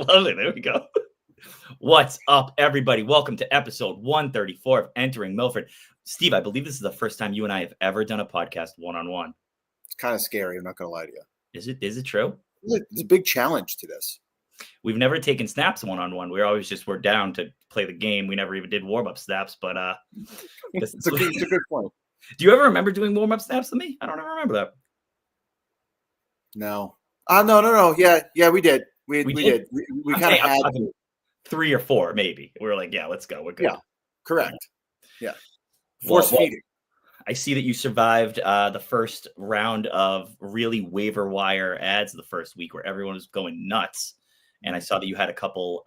love it. There we go. What's up, everybody? Welcome to episode 134 of Entering Milford. Steve, I believe this is the first time you and I have ever done a podcast one-on-one. It's kind of scary. I'm not going to lie to you. Is it true? It's a big challenge to this. We've never taken snaps one-on-one. We're down to play the game. We never even did warm-up snaps, but it's a good point. Do you ever remember doing warm-up snaps to me? I don't ever remember that. No. No. Yeah, we did. We did. We kind of had 3 or 4, maybe. We were like, yeah, let's go. We're good. Yeah, correct. Yeah. Force feeding. I see that you survived the first round of really waiver wire ads the first week where everyone was going nuts. And I saw that you had a couple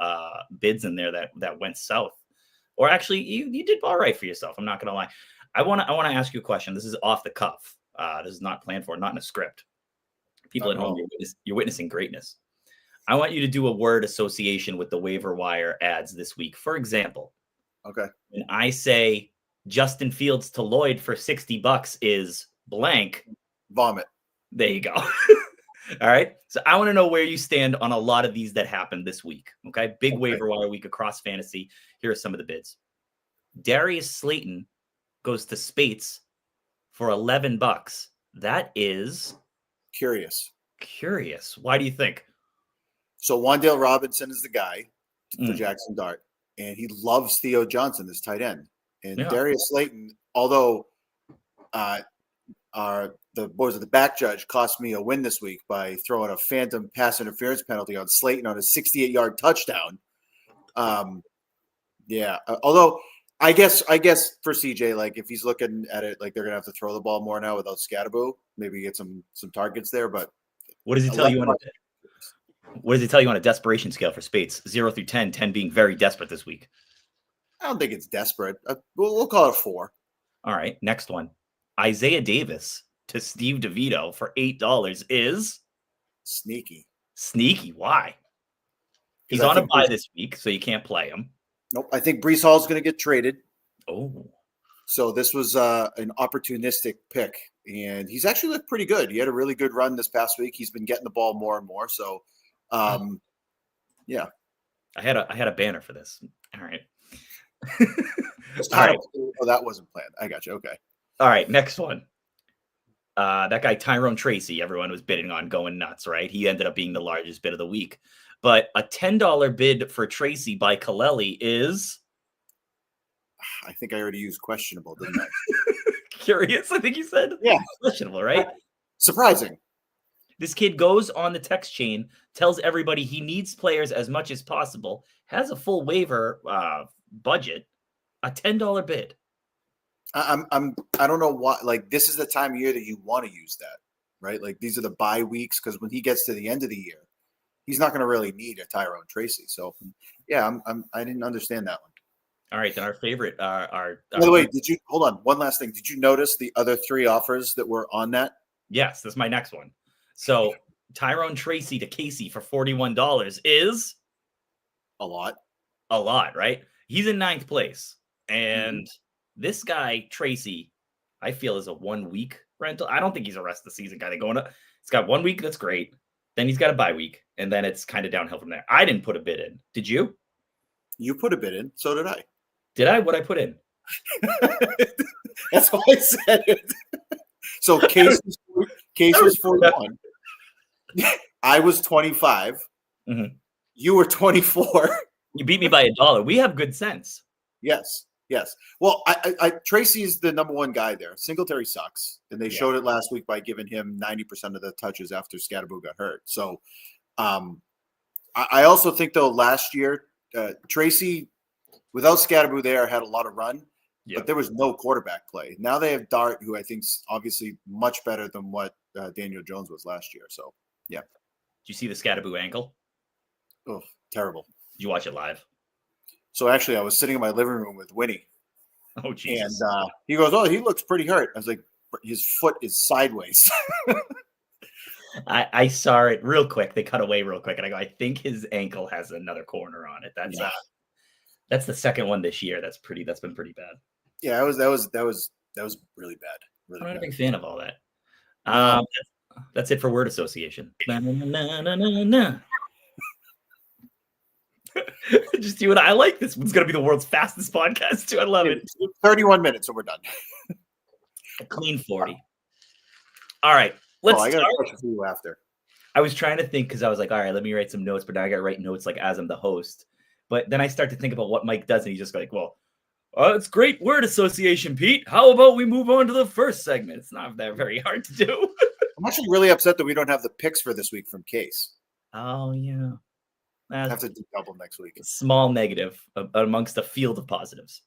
bids in there that went south. Or actually, you did all right for yourself. I'm not going to lie. I want to ask you a question. This is off the cuff. This is not planned for, not in a script. People at home, you're witnessing greatness. I want you to do a word association with the waiver wire ads this week. For example, okay, when I say Justin Fields to Lloyd for $60 is blank. Vomit. There you go. All right. So I want to know where you stand on a lot of these that happened this week. Okay. Big waiver wire week across fantasy. Here are some of the bids. Darius Slayton goes to Spates for $11. That is curious. Why do you think? So Wan'Dale Robinson is the guy for Jackson Dart, and he loves Theo Johnson, this tight end. And Darius Slayton, although the back judge cost me a win this week by throwing a phantom pass interference penalty on Slayton on a 68-yard touchdown. Although I guess for CJ, like if he's looking at it, like they're gonna have to throw the ball more now without Scatterbo, maybe get some targets there. But what does he tell you on a desperation scale for Spates? 0 through 10, 10 being very desperate this week. I don't think it's desperate. We'll call it 4. All right, next one. Isaiah Davis to Steve DeVito for $8 is sneaky. Why? He's on a bye this week, so you can't play him. Nope. I think Breece Hall is going to get traded. Oh. So this was an opportunistic pick, and he's actually looked pretty good. He had a really good run this past week. He's been getting the ball more and more. So, yeah. I had a banner for this. All right. All right. Oh, that wasn't planned. I got you. Okay. All right. Next one. That guy, Tyrone Tracy, everyone was bidding on, going nuts, right? He ended up being the largest bid of the week. But a $10 bid for Tracy by Kaleli is... I think I already used questionable, didn't I? Curious, I think you said? Yeah. Questionable, right? Surprising. This kid goes on the text chain, tells everybody he needs players as much as possible, has a full waiver budget, a $10 bid. I don't know why. Like, this is the time of year that you want to use that, right? Like, these are the bye weeks because when he gets to the end of the year, he's not going to really need a Tyrone Tracy. So, yeah, I didn't understand that one. All right, then our favorite. By the way, hold on? One last thing. Did you notice the other 3 offers that were on that? Yes, that's my next one. So Tyrone Tracy to Casey for $41 is a lot, right? He's in 9th place, and this guy Tracy, I feel, is a 1-week rental. I don't think he's a rest of the season guy. It's got 1 week that's great, then he's got a bye week, and then it's kind of downhill from there. I didn't put a bid in. Did you? You put a bid in. So did I. Did I? What'd I put in? That's why I said it. So case was 41. I was 25. Mm-hmm. You were 24. You beat me by $1. We have good sense. Yes. Well, I Tracy is the number 1 guy there. Singletary sucks, and they showed it last week by giving him 90% of the touches after Scatterbo got hurt. So, I also think though last year Tracy, without Scatterbo there, had a lot of run, but there was no quarterback play. Now they have Dart, who I think's obviously much better than what Daniel Jones was last year. So, yeah. Did you see the Scatterbo ankle? Oh, terrible. Did you watch it live? So actually, I was sitting in my living room with Winnie. Oh, Jesus. And he goes, "Oh, he looks pretty hurt." I was like, "His foot is sideways." I saw it real quick. They cut away real quick, and I go, "I think his ankle has another corner on it." That's the second one this year. That's been pretty bad. Yeah, that was really bad. Really I'm not bad. a big fan of all that. That's it for word association. Just you and I like this one's gonna be the world's fastest podcast too. I love it. 31 minutes and we're done. A clean 40. All right, let's I got start. a question for you after. I was trying to think because I was like, all right, let me write some notes, but now I got to write notes like as I'm the host. But then I start to think about what Mike does, and he's just like, well, it's great word association, Pete. How about we move on to the first segment? It's not that very hard to do. I'm actually really upset that we don't have the picks for this week from Case. Oh, yeah. I have to do double next week. Small negative amongst a field of positives.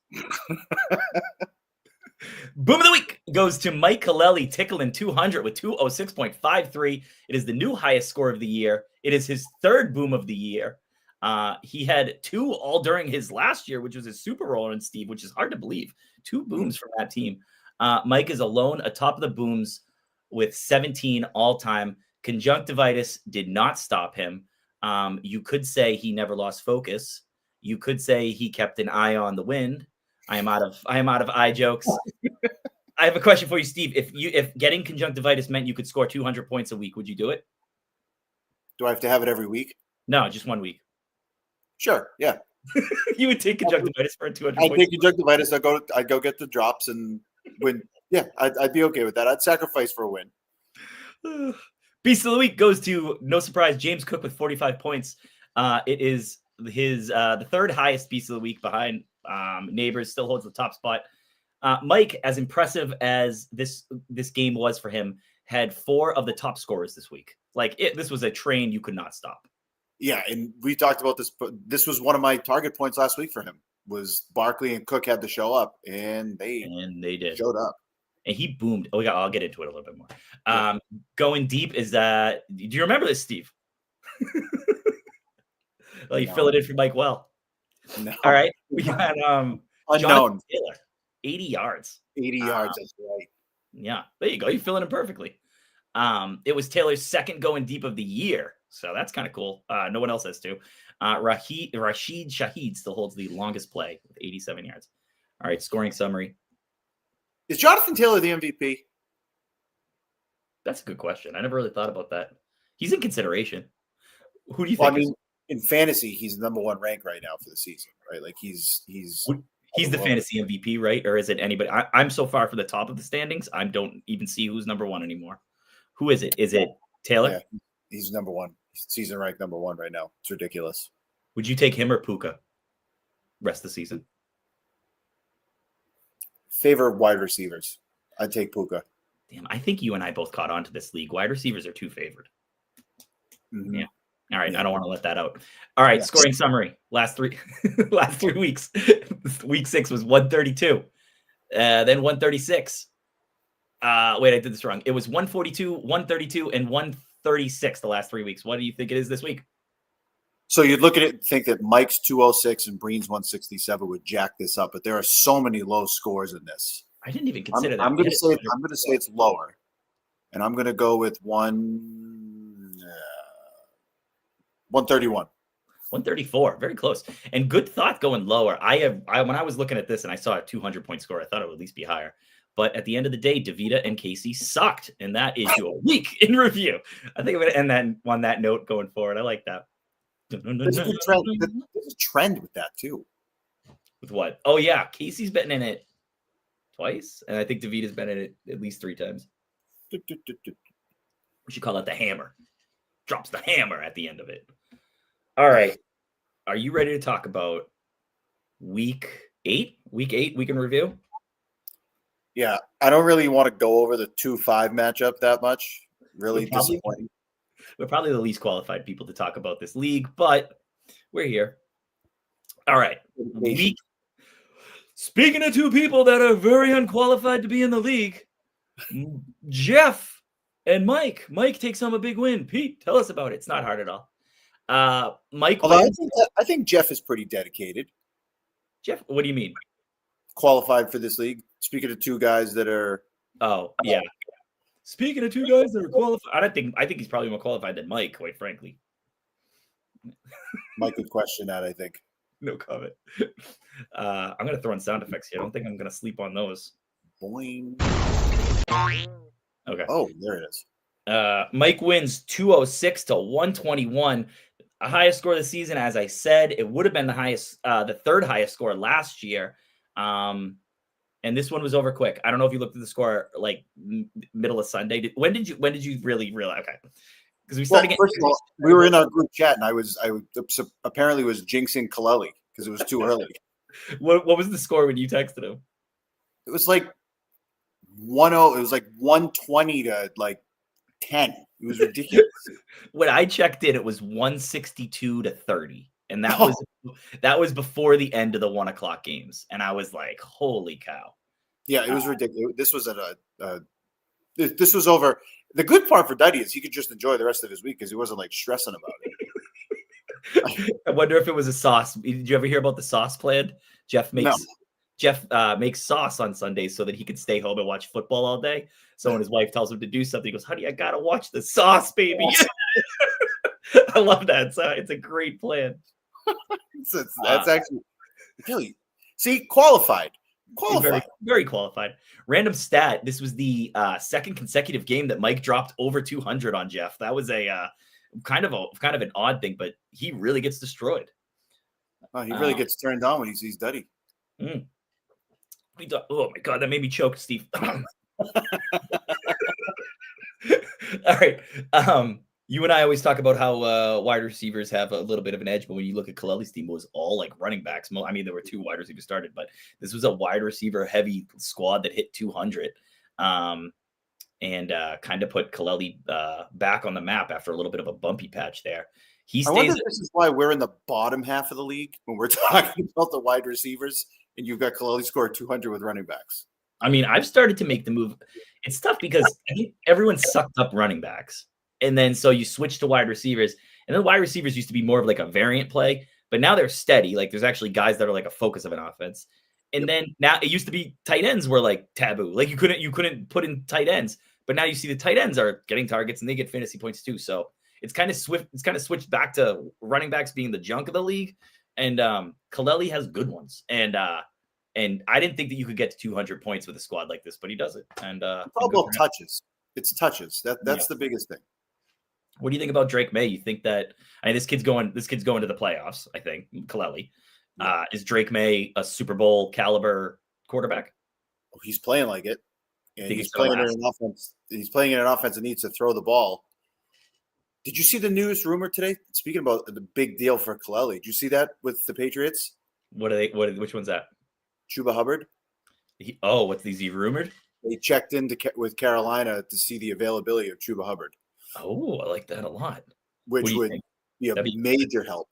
Boom of the week goes to Mike Kaleli, tickling 200 with 206.53. It is the new highest score of the year. It is his third boom of the year. He had 2 all during his last year, which was his Super Bowl and Steve, which is hard to believe. 2 booms from that team. Mike is alone atop of the booms with 17 all time. Conjunctivitis did not stop him. You could say he never lost focus. You could say he kept an eye on the wind. I am out of eye jokes. I have a question for you, Steve. If getting conjunctivitis meant you could score 200 points a week, would you do it? Do I have to have it every week? No, just 1 week. Sure. Yeah. You would take conjunctivitis for 200 I'd points. take conjunctivitis. I'd go get the drops and win. Yeah, I'd be okay with that. I'd sacrifice for a win. Beast of the week goes to, no surprise, James Cook with 45 points. It is his the third highest beast of the week behind Neighbors. Still holds the top spot. Mike, as impressive as this game was for him, had 4 of the top scorers this week. This was a train you could not stop. Yeah, and we talked about this. This was one of my target points last week for him. Was Barkley and Cook had to show up, and they did. Showed up. And he boomed. Oh, yeah, I'll get into it a little bit more. Going deep is that. Do you remember this, Steve? Well, you fill it in for Mike well. No. All right. We had unknown Taylor, 80 yards. 80 yards. That's right. Yeah, there you go. You fill it in perfectly. It was Taylor's second going deep of the year, so that's kind of cool. No one else has to. Rashid Shaheed still holds the longest play with 87 yards. All right, scoring summary. Is Jonathan Taylor the MVP? That's a good question. I never really thought about that. He's in consideration. Who do you Well, think? I mean, in fantasy, he's number 1 rank right now for the season, right? Like he's the fantasy MVP, right? Or is it anybody? I'm so far from the top of the standings, I don't even see who's number 1 anymore. Who is it? Is it Taylor? Yeah, he's number 1. Season rank number 1 right now. It's ridiculous. Would you take him or Puka rest of the season? Favorite wide receivers. I'd take Puka. Damn, I think you and I both caught on to this league. Wide receivers are too favored. Mm-hmm. Yeah. All right. Yeah. I don't want to let that out. All right. Yeah. Scoring summary. Last 3 weeks. Week 6 was 132. Then 136. Wait, I did this wrong. It was 142, 132, and 136 the last 3 weeks. What do you think it is this week? So you'd look at it and think that Mike's 206 and Breen's 167 would jack this up, but there are so many low scores in this. I didn't even consider that. I'm going to say it's lower, and I'm going to go with 131. 134, very close. And good thought going lower. When I was looking at this and I saw a 200-point score, I thought it would at least be higher. But at the end of the day, DeVita and Casey sucked, and that is your week in review. I think I'm going to end that on that note going forward. I like that. There's a trend with that too. With what? Oh yeah, Casey's been in it twice, and I think DeVita's been in it at least 3 times. We should call it the hammer. Drops the hammer at the end of it. All right, are you ready to talk about week 8? Week in review. Yeah, I don't really want to go over the 2-5 matchup that much. Really disappointing. We're probably the least qualified people to talk about this league, but we're here. All right. Speaking of 2 people that are very unqualified to be in the league, Jeff and Mike. Mike takes home a big win. Pete, tell us about it. It's not hard at all. Mike. I think Jeff is pretty dedicated. Jeff, what do you mean? Qualified for this league. Speaking of 2 guys that are. Oh, yeah. Speaking of 2 guys that are qualified, I think he's probably more qualified than Mike, quite frankly. Mike would question that, I think. No comment. I'm going to throw in sound effects here. I don't think I'm going to sleep on those. Boing. Okay. Oh, there it is. Mike wins 206 to 121. highest score of the season, as I said. It would have been the third highest score last year. And this one was over quick. I don't know if you looked at the score like middle of Sunday. When did you really realize? Okay, because we started First of all, we were in our group chat, and I apparently was jinxing Kaleli because it was too early. What was the score when you texted him? It was like 1-0. It was like 120 to like 10. It was ridiculous. When I checked in, it was 162 to 30, and that was before the end of the 1 o'clock games, and I was like, "Holy cow!" Yeah, it was ridiculous. This was this was over. The good part for Duddy is he could just enjoy the rest of his week because he wasn't like stressing about it. I wonder if it was a sauce. Did you ever hear about the sauce plan? Jeff makes sauce on Sundays so that he could stay home and watch football all day. So when his wife tells him to do something, he goes, "Honey, I gotta watch the sauce, baby." I love that. So it's a great plan. That's actually really qualified. Very, very qualified. Random stat. This was the second consecutive game that Mike dropped over 200 on Jeff. That was a kind of an odd thing, but he really gets destroyed. He really gets turned on when he sees Duddy. Oh my God, that made me choke, Steve. All right. You and I always talk about how wide receivers have a little bit of an edge, but when you look at Kaleli's team, it was all like running backs. I mean, there were 2 wide receivers started, but this was a wide receiver heavy squad that hit 200 and kind of put Kaleli back on the map after a little bit of a bumpy patch there. I wonder if this is why we're in the bottom half of the league when we're talking about the wide receivers, and you've got Kaleli scored 200 with running backs. I mean, I've started to make the move. It's tough because I think everyone sucked up running backs. And then so you switch to wide receivers. And then wide receivers used to be more of like a variant play, but now they're steady. Like there's actually guys that are like a focus of an offense. And then now it used to be tight ends were like taboo. Like you couldn't put in tight ends, but now you see the tight ends are getting targets and they get fantasy points too. So it's kind of switched back to running backs being the junk of the league. And Kaleli has good ones. And I didn't think that you could get to 200 points with a squad like this, but he does it. And it's all about touches. It's touches. That's the biggest thing. What do you think about Drake May? You think that this kid's going to the playoffs, I think, Kaleli. Is Drake May a Super Bowl caliber quarterback? Oh, he's playing like it. And he's playing in an offense. He's playing in an offense that needs to throw the ball. Did you see the news rumor today? Speaking about the big deal for Kaleli, did you see that with the Patriots? Which one's that? Chuba Hubbard. Is he rumored? They checked in with Carolina to see the availability of Chuba Hubbard. Oh, I like that a lot. Which would be a major help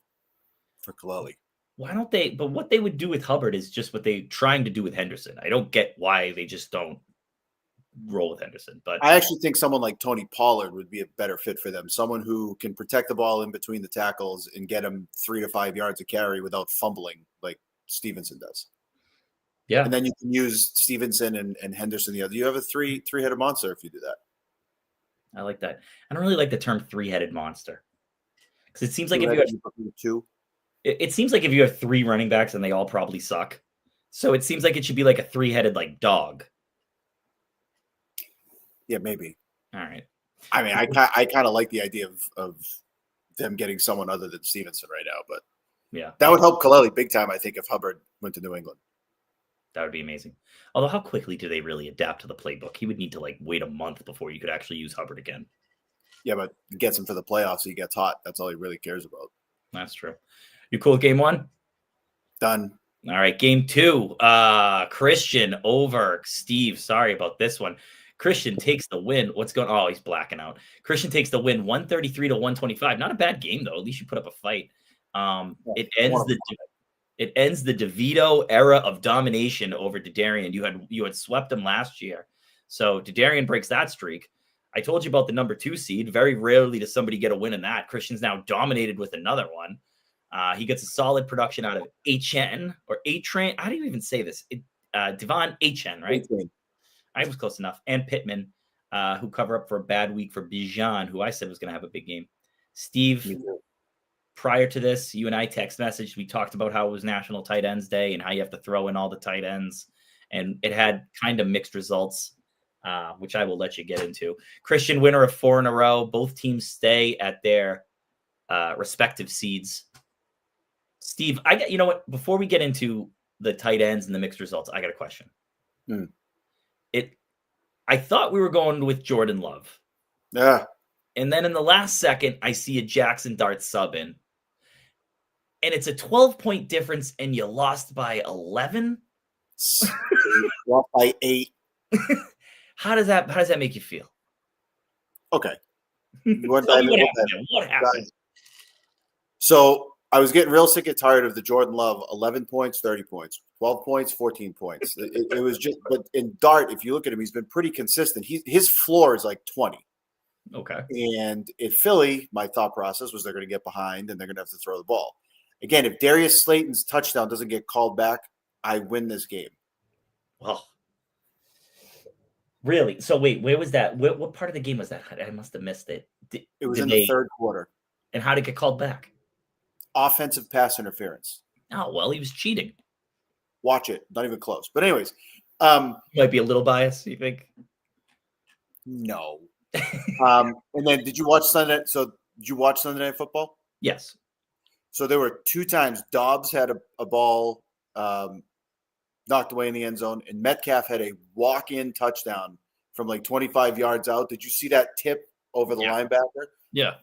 for Kaleli. Why don't they? But what they would do with Hubbard is just what they're trying to do with Henderson. I don't get why they just don't roll with Henderson. But I actually think someone like Tony Pollard would be a better fit for them. Someone who can protect the ball in between the tackles and get him 3 to 5 yards of carry without fumbling like Stevenson does. Yeah. And then you can use Stevenson and Henderson the other. You have a three-headed monster if you do that. I like that. I don't really like the term 3-headed monster. Because it seems like if you have 2. It seems like if you have 3 running backs and they all probably suck. So it seems like it should be like a 3-headed like dog. Yeah, maybe. All right. I mean, I kind of like the idea of them getting someone other than Stevenson right now, but yeah, that would help Kaleli big time. I think if Hubbard went to New England, that would be amazing. Although, how quickly do they really adapt to the playbook? He would need to like wait a month before you could actually use Hubbard again. Yeah, but it gets him for the playoffs. So he gets hot. That's all he really cares about. That's true. You cool with game 1? Done. All right, game 2. Christian over Steve. Sorry about this one. Christian takes the win. What's going on? Oh, he's blacking out. Christian takes the win 133 to 125. Not a bad game, though. At least you put up a fight. It ends the DeVito era of domination over D'Adarian. You had swept him last year. So D'Adarian breaks that streak. I told you about the number 2 seed. Very rarely does somebody get a win in that. Christian's now dominated with another one. He gets a solid production out of HN or A-Train. I didn't even say this. Devon HN, right? A-Train. I was close enough. And Pittman, who cover up for a bad week for Bijan, who I said was going to have a big game. Steve, prior to this, you and I text messaged. We talked about how it was National Tight Ends Day and how you have to throw in all the tight ends. And it had kind of mixed results, which I will let you get into. Christian winner of 4 in a row. Both teams stay at their respective seeds. Steve, you know what? Before we get into the tight ends and the mixed results, I got a question. I thought we were going with Jordan Love. Yeah. And then in the last second, I see a Jackson Dart sub in. And it's a 12-point difference, and you lost by 11? Lost by 8. How does that make you feel? Okay. What happened? So I was getting real sick and tired of the Jordan Love 11 points, 30 points, 12 points, 14 points. It was just, but in Dart, if you look at him, he's been pretty consistent. His floor is like 20. Okay. And in Philly, my thought process was they're going to get behind and they're going to have to throw the ball. Again, if Darius Slayton's touchdown doesn't get called back, I win this game. Well, really? So wait, where was that? What part of the game was that? I must have missed it. It was in the third quarter. And how did it get called back? Offensive pass interference. Oh, well, he was cheating. Watch it. Not even close. But anyways. Might be a little biased, you think? No. And then did you watch Sunday Night Football? Yes. So there were 2 times Dobbs had a ball knocked away in the end zone, and Metcalf had a walk-in touchdown from like 25 yards out. Did you see that tip over the linebacker? Yeah.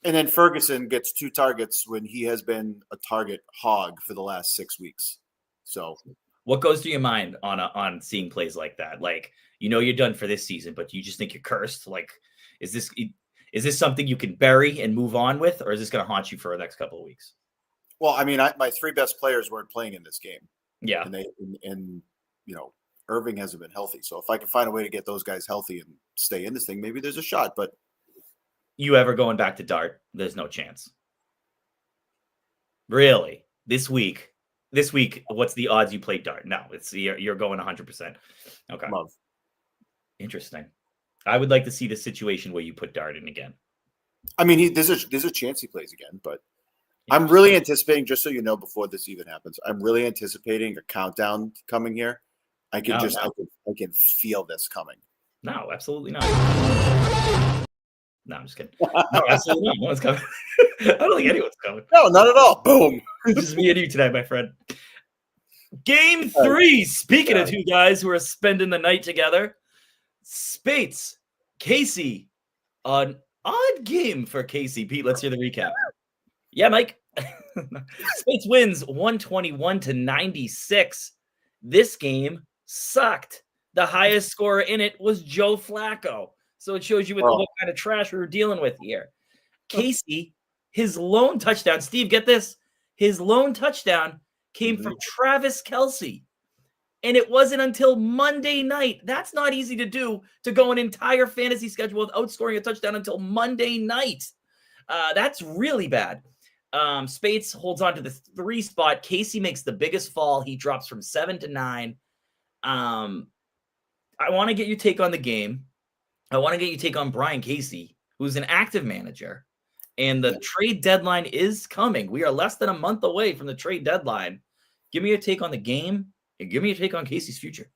And then Ferguson gets 2 targets when he has been a target hog for the last 6 weeks. So what goes through your mind on seeing plays like that? Like, you're done for this season, but you just think you're cursed. Like, is this something you can bury and move on with, or is this going to haunt you for the next couple of weeks? Well, I mean, my 3 best players weren't playing in this game. Yeah. And Irving hasn't been healthy. So if I can find a way to get those guys healthy and stay in this thing, maybe there's a shot. But you ever going back to Dart? There's no chance. Really? This week, what's the odds you play Dart? No, you're going 100%. Okay. Love. Interesting. I would like to see the situation where you put Dart in again. I mean, there's a chance he plays again, but I'm really anticipating, just so you know, before this even happens, I'm really anticipating a countdown coming here. I can feel this coming. No, absolutely not. No, I'm just kidding. No, absolutely not. No one's coming. I don't think anyone's coming. No, not at all. Boom. It's just me and you tonight, my friend. Game 3. Speaking of 2 guys who are spending the night together, Spates, Casey, an odd game for Casey. Pete, let's hear the recap. Yeah, Mike. Spates wins 121-96. This game sucked. The highest scorer in it was Joe Flacco. So it shows you what kind of trash we were dealing with here. Casey, his lone touchdown. Steve, get this. His lone touchdown came from Travis Kelce. And it wasn't until Monday night. That's not easy to do, to go an entire fantasy schedule without scoring a touchdown until Monday night. That's really bad. Spates holds on to the 3 spot. Casey makes the biggest fall. He drops from 7 to 9. I want to get your take on the game. I want to get your take on Brian Casey, who's an active manager. And the trade deadline is coming. We are less than a month away from the trade deadline. Give me your take on the game, and give me your take on Casey's future.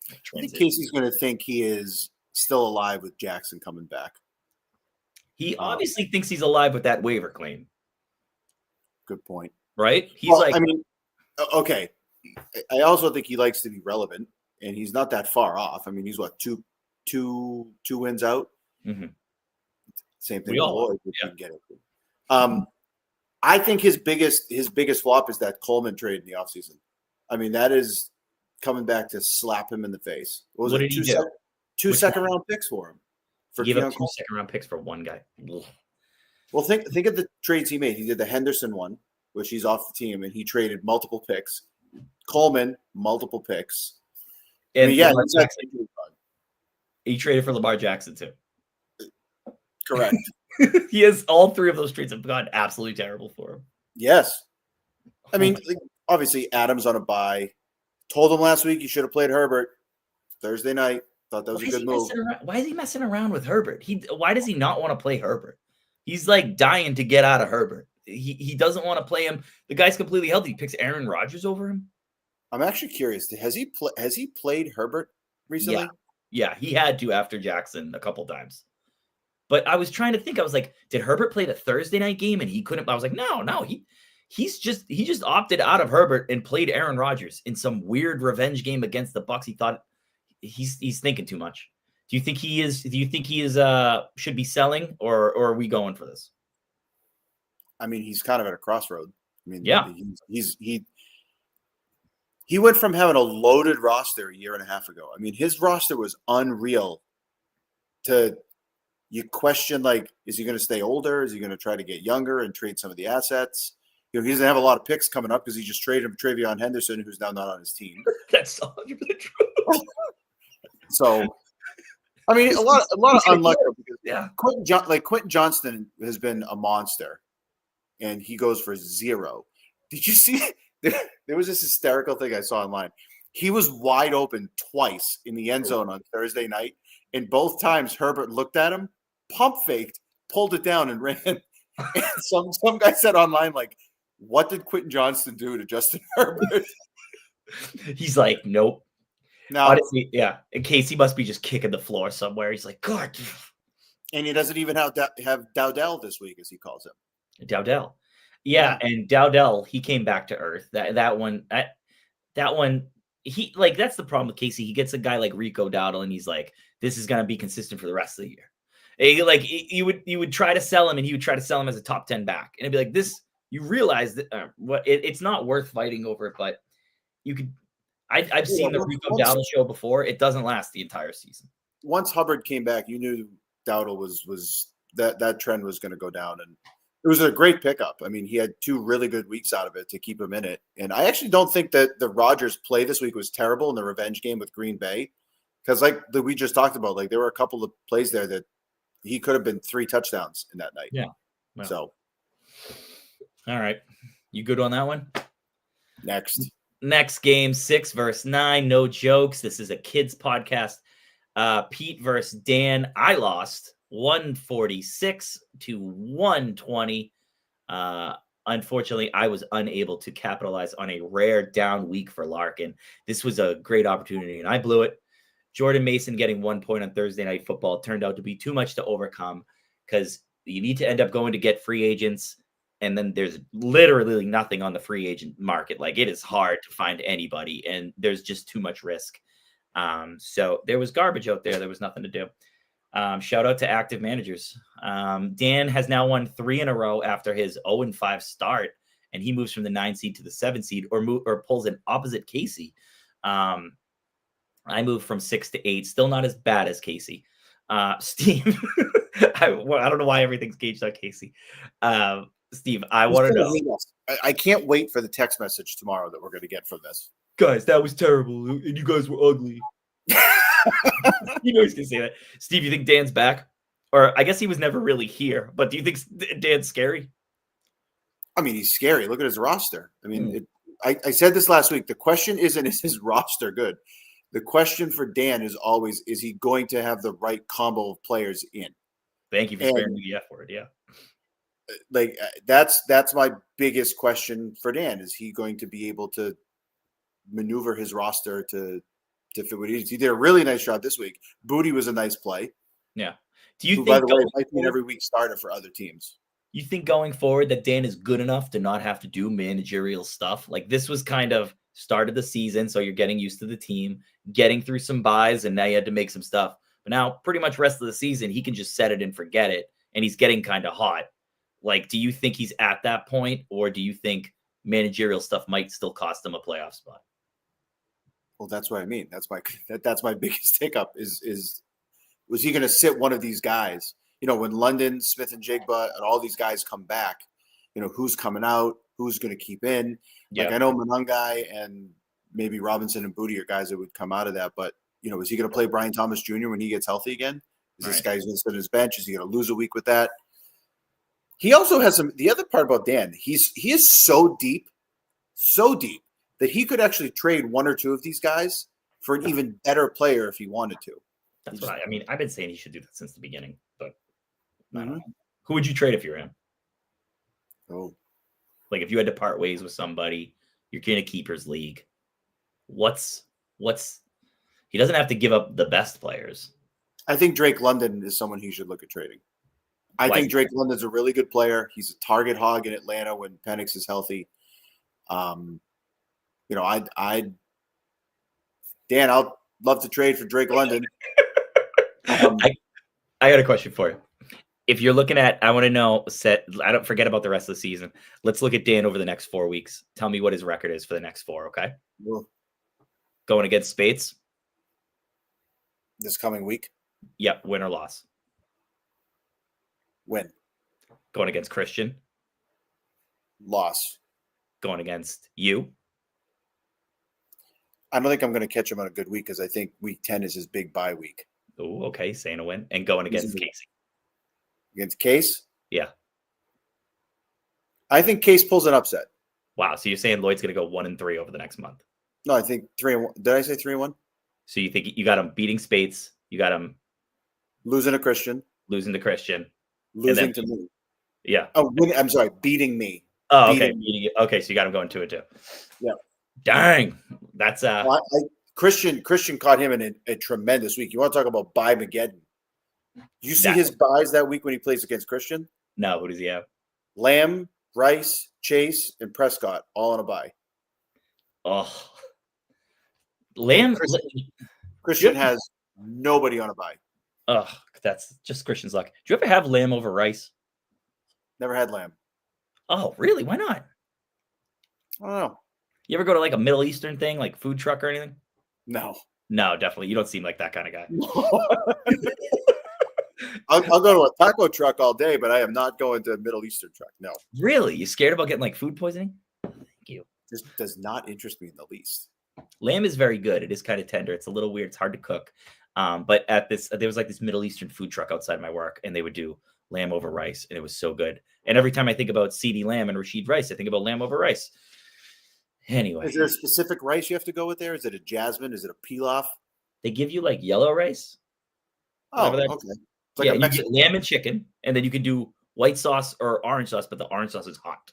I think Casey's going to think he is still alive with Jackson coming back. He obviously thinks he's alive with that waiver claim. Good point. Right? Okay. I also think he likes to be relevant, and he's not that far off. I mean, he's what, two wins out? Mm-hmm. Same thing. I think his biggest flop is that Coleman trade in the offseason. I mean, that is coming back to slap him in the face. What did he do? 2 second-round picks for him. Give up 2 second-round picks for one guy. Ugh. Well, think of the trades he made. He did the Henderson one, which he's off the team, and he traded multiple picks. Coleman, multiple picks. And he traded for Lamar Jackson too. Correct. He has all 3 of those trades have gone absolutely terrible for him. Yes. I mean, obviously, Adams on a bye. Told him last week he should have played Herbert Thursday night. Thought that was a good move. Why is he messing around with Herbert? Why does he not want to play Herbert? He's like dying to get out of Herbert. He doesn't want to play him. The guy's completely healthy. He picks Aaron Rodgers over him. I'm actually curious. Has he played Herbert recently? Yeah, he had to after Jackson a couple times. But I was trying to think. I was like, did Herbert play the Thursday night game and he couldn't? I was like, no, he just opted out of Herbert and played Aaron Rodgers in some weird revenge game against the Bucs. He thought he's thinking too much. Do you think he is? Do you think he is should be selling, or are we going for this? I mean, he's kind of at a crossroad. I mean, Yeah, he went from having a loaded roster a year and a half ago. I mean, his roster was unreal. You question, like, is he going to stay older? Is he going to try to get younger and trade some of the assets? He doesn't have a lot of picks coming up because he just traded him Travion Henderson, who's now not on his team. that's 100% true. So, I mean, a lot of unlucky. Yeah, Quentin Johnston has been a monster, and he goes for 0. Did you see? There was this hysterical thing I saw online. He was wide open twice in the end zone on Thursday night, and both times Herbert looked at him, pump faked, pulled it down, and ran. And some guy said online, like, what did Quentin Johnston do to Justin Herbert? He's like, nope. Now, honestly, yeah. And Casey must be just kicking the floor somewhere. He's like, God. And he doesn't even have Dowdell this week, as he calls him. Dowdell. Yeah, and Dowdell, he came back to earth. That one, he like that's the problem with Casey. He gets a guy like Rico Dowdell, and he's like, this is gonna be consistent for the rest of the year. You would try to sell him, and he would try to sell him as a top 10 back, and it'd be like this. You realize that it's not worth fighting over it, but you could. I've seen the Rico Dowdell show before. It doesn't last the entire season. Once Hubbard came back, you knew Dowdell was that trend was going to go down, and it was a great pickup. I mean, he had 2 really good weeks out of it to keep him in it. And I actually don't think that the Rodgers play this week was terrible in the revenge game with Green Bay, because we just talked about, like, there were a couple of plays there that he could have been 3 touchdowns in that night. Yeah. Well. So, all right, you good on that one? Next game, 6 versus 9. No jokes. This is a kids podcast. Pete versus Dan. I lost 146 to 120. Unfortunately, I was unable to capitalize on a rare down week for Larkin. This was a great opportunity, and I blew it. Jordan Mason getting 1 point on Thursday Night Football turned out to be too much to overcome because you need to end up going to get free agents. And then there's literally nothing on the free agent market. Like, it is hard to find anybody, and there's just too much risk. So there was garbage out there. There was nothing to do. Shout out to active managers. Dan has now won 3 in a row after his 0-5 start, and he moves from the 9 seed to the 7 seed, or pulls an opposite Casey. I moved from 6 to 8. Still not as bad as Casey. Steve, I don't know why everything's gauged on Casey. Steve, I want to know. I can't wait for the text message tomorrow that we're going to get from this. Guys, that was terrible, and you guys were ugly. You know he's going to say that. Steve, you think Dan's back? Or I guess he was never really here, but do you think Dan's scary? I mean, he's scary. Look at his roster. I mean, I said this last week. The question isn't, is his roster good? The question for Dan is always, is he going to have the right combo of players in? Thank you for sparing me the F word, yeah. Like, that's my biggest question for Dan. Is he going to be able to maneuver his roster to fit what he needs? He did a really nice job this week. Booty was a nice play. Yeah. Do you think, by the way, might be an every week starter for other teams? You think going forward that Dan is good enough to not have to do managerial stuff? Like, this was kind of started the season, so you're getting used to the team, getting through some buys, and now you had to make some stuff. But now, pretty much rest of the season, he can just set it and forget it, and he's getting kind of hot. Like, do you think he's at that point, or do you think managerial stuff might still cost him a playoff spot? Well, that's what I mean. That's my biggest hiccup is was he going to sit one of these guys? You know, when London, Smith and Jigba, and all these guys come back, you know, who's coming out, who's going to keep in? Like, I know Monangai and maybe Robinson and Booty are guys that would come out of that, but, you know, is he going to play Brian Thomas Jr. when he gets healthy again? Is this guy going to sit on his bench? Is he going to lose a week with that? He also has the other part about Dan, he is so deep that he could actually trade 1 or 2 of these guys for an even better player if he wanted to. That's what I mean. I've been saying he should do that since the beginning, but I don't know. Who would you trade if you're him? Oh, like, if you had to part ways with somebody, you're in a keepers league. What's he doesn't have to give up the best players. I think Drake London is someone he should look at trading. I think Drake London's a really good player. He's a target hog in Atlanta when Penix is healthy. Dan, I'll love to trade for Drake London. I got a question for you. If you're looking at, I want to know, I don't forget about the rest of the season. Let's look at Dan over the next 4 weeks. Tell me what his record is for the next 4, okay? Well, going against Spates? This coming week? Yep, win or loss. Win. Going against Christian? Loss. Going against you? I don't think I'm going to catch him on a good week because I think week 10 is his big bye week. Oh, okay, saying a win. And going against Casey? Against Case? Yeah. I think Case pulls an upset. Wow, so you're saying Lloyd's going to go 1-3 over the next month? No, I think 3-1. Did I say 3-1? So you think you got him beating Spates, you got him losing to Christian, losing to me. Yeah. Oh, I'm sorry, beating me. Oh, okay. Okay, so you got him going 2-2. Yeah. Dang, that's Christian caught him in a tremendous week. You want to talk about bye Mageddon? You see his buys that week when he plays against Christian? No, who does he have? Lamb, Rice, Chase, and Prescott all on a bye. Oh, Lamb. Christian has nobody on a bye. Oh, that's just Christian's luck. Do you ever have Lamb over Rice? Never had Lamb. Oh, really? Why not? I don't know. You ever go to like a Middle Eastern thing, like food truck or anything? No. No, definitely. You don't seem like that kind of guy. I'll go to a taco truck all day, but I am not going to a Middle Eastern truck. No. Really? You scared about getting like food poisoning? Thank you. This does not interest me in the least. Lamb is very good. It is kind of tender. It's a little weird. It's hard to cook. But there was like this Middle Eastern food truck outside my work, and they would do lamb over rice, and it was so good. And every time I think about CeeDee Lamb and Rashid Rice, I think about lamb over rice. Anyway. Is there a specific rice you have to go with there? Is it a jasmine? Is it a pilaf? They give you like yellow rice. Oh, okay. It's like you get lamb and chicken, and then you can do white sauce or orange sauce, but the orange sauce is hot.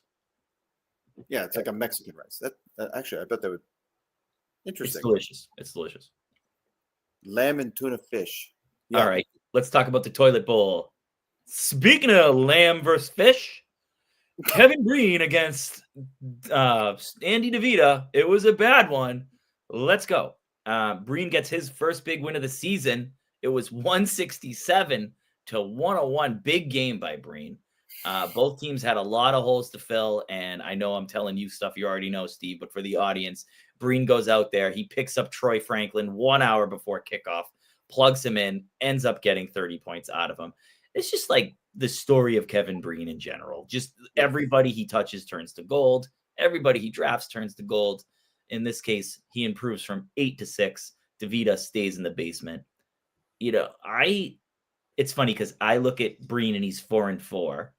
Yeah, it's like a Mexican rice. Actually, I bet that would. Interesting. It's delicious. Lamb and tuna fish. Yeah. All right, let's talk about the toilet bowl. Speaking of lamb versus fish, Kevin Breen against Andy DeVita. It was a bad one. Let's go. Breen gets his first big win of the season. It was 167-101. Big game by Breen. Both teams had a lot of holes to fill, and I know I'm telling you stuff you already know, Steve, but for the audience, Breen goes out there. He picks up Troy Franklin 1 hour before kickoff, plugs him in, ends up getting 30 points out of him. It's just like the story of Kevin Breen in general. Just everybody he touches turns to gold. Everybody he drafts turns to gold. In this case, he improves from 8 to 6. DeVita stays in the basement. You know, it's funny because I look at Breen and he's 4-4.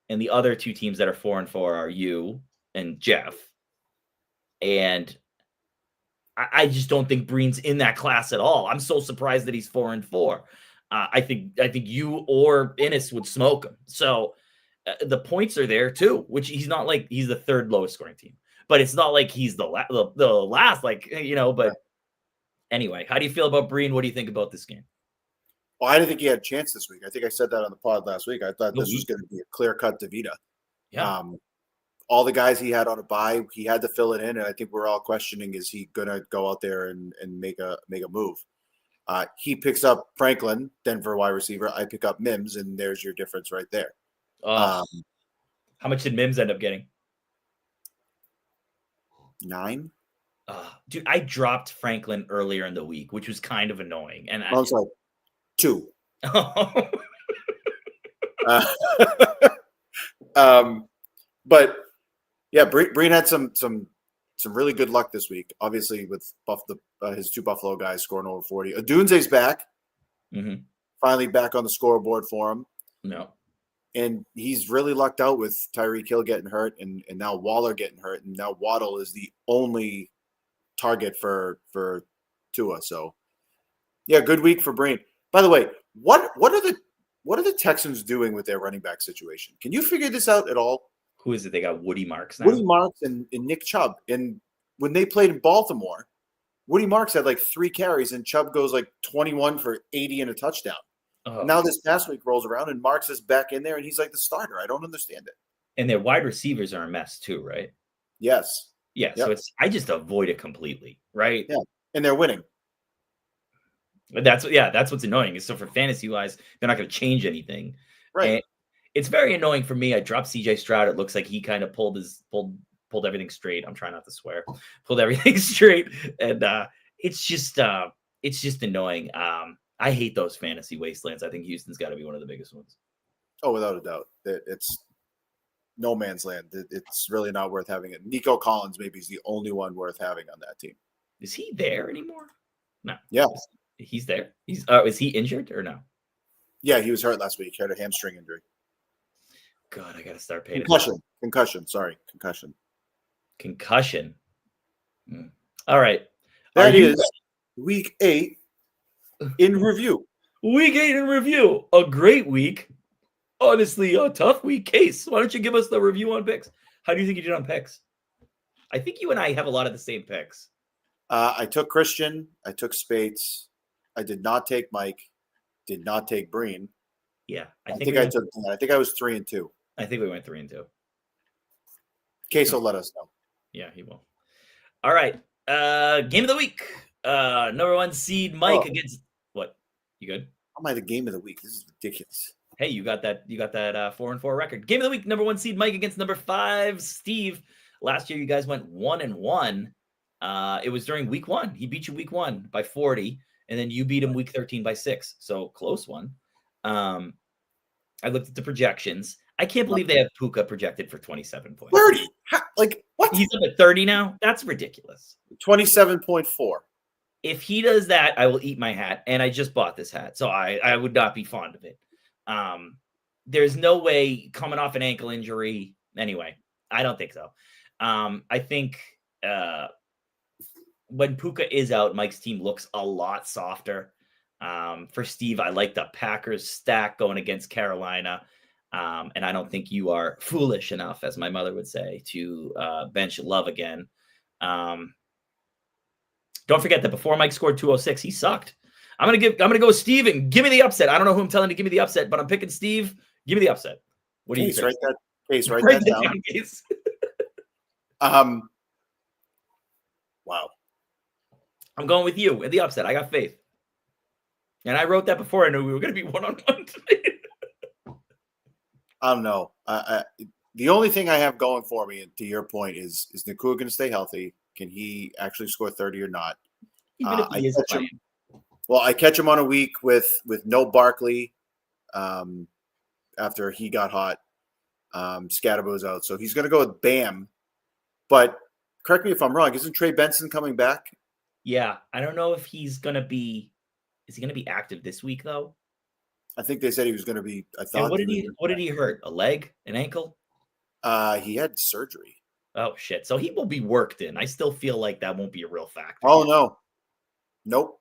And the other two teams that are 4-4 are you and Jeff. And I just don't think Breen's in that class at all. I'm so surprised that he's 4-4. I think you or Innis would smoke him. So the points are there too, which he's not like he's the third lowest scoring team, but it's not like he's the last, like, you know. But anyway, how do you feel about Breen? What do you think about this game? Well, I didn't think he had a chance this week. I think I said that on the pod last week. I thought this was going to be a clear-cut DeVita. Yeah. All the guys he had on a bye, he had to fill it in, and I think we're all questioning: is he going to go out there and make a move? He picks up Franklin, Denver wide receiver. I pick up Mims, and there's your difference right there. How much did Mims end up getting? 9. Dude, I dropped Franklin earlier in the week, which was kind of annoying. And I'm sorry, 2. But yeah, Breen had some really good luck this week. Obviously, with his 2 Buffalo guys scoring over 40. Adunze's back, finally back on the scoreboard for him. No, and he's really lucked out with Tyreek Hill getting hurt, and now Waller getting hurt, and now Waddle is the only target for Tua. So yeah, good week for Breen. By the way, what are the Texans doing with their running back situation? Can you figure this out at all? Who is it? They got Woody Marks now. Woody Marks and Nick Chubb. And when they played in Baltimore, Woody Marks had like 3 carries, and Chubb goes like 21 for 80 and a touchdown. Oh, Now this past week rolls around and Marks is back in there and he's like the starter. I don't understand it. and their wide receivers are a mess too, right? Yes. Yeah, so Yep. I just avoid it completely, right? Yeah. And they're winning. That's what's annoying is so for fantasy wise, they're not going to change anything, Right. and it's very annoying for me. I dropped CJ Stroud. It looks like he kind of pulled everything straight. I'm trying not to swear, pulled everything straight, and it's just annoying. I hate those fantasy wastelands. I think Houston's got to be one of the biggest ones. Oh, without a doubt. It's no man's land. It's really not worth having it. Nico Collins maybe is the only one worth having on that team. Is he there anymore? No. Yeah. He's there. Is he injured or no? Yeah, he was hurt last week. He had a hamstring injury. God, I got to start paying Concussion. Sorry, concussion. Concussion. All right. That is week 8 in review. Week 8 in review. A great week. Honestly, a tough week. Case, why don't you give us the review on picks? How do you think you did on picks? I think you and I have a lot of the same picks. I took Christian. I took Spates. I did not take Mike. Did not take Breen. Yeah, I think I was 3-2. I think we went 3-2. Case will let us know. Yeah, he will. All right. Game of the week. Number 1 seed Mike against what? You good? How am I the game of the week? This is ridiculous. Hey, you got that 4-4 record. Game of the week, number 1 seed Mike against number 5 Steve. Last year you guys went 1-1. It was during week 1. He beat you week 1 by 40, and then you beat him week 13 by 6. So close one. I looked at the projections. I can't believe they have Puka projected for 27 points. 30? Like what? He's up at 30 now? That's ridiculous. 27.4. If he does that, I will eat my hat. And I just bought this hat, so I would not be fond of it. There's no way coming off an ankle injury. Anyway, I don't think so. I think when Puka is out, Mike's team looks a lot softer. For Steve, I like the Packers stack going against Carolina. And I don't think you are foolish enough, as my mother would say, to bench Love again. Don't forget that before Mike scored 206, he sucked. I'm gonna go with Steve and give me the upset. I don't know who I'm telling to give me the upset, but I'm picking Steve. Give me the upset. What do you think? Write that down. Case. Wow. I'm going with you in the upset. I got faith. And I wrote that before I knew we were going to be 1-on-1 today. I don't know. The only thing I have going for me, and to your point, is Nakua going to stay healthy? Can he actually score 30 or not? Even if he is playing. Well, I catch him on a week with no Barkley after he got hot. Scatterbo's out. So he's going to go with Bam. But correct me if I'm wrong. Isn't Trey Benson coming back? Yeah. I don't know if he's going to be – is he going to be active this week, though? I think they said he was going to be – I thought. And what did he hurt? A leg? An ankle? He had surgery. Oh, shit. So he will be worked in. I still feel like that won't be a real factor. Oh, no. Nope.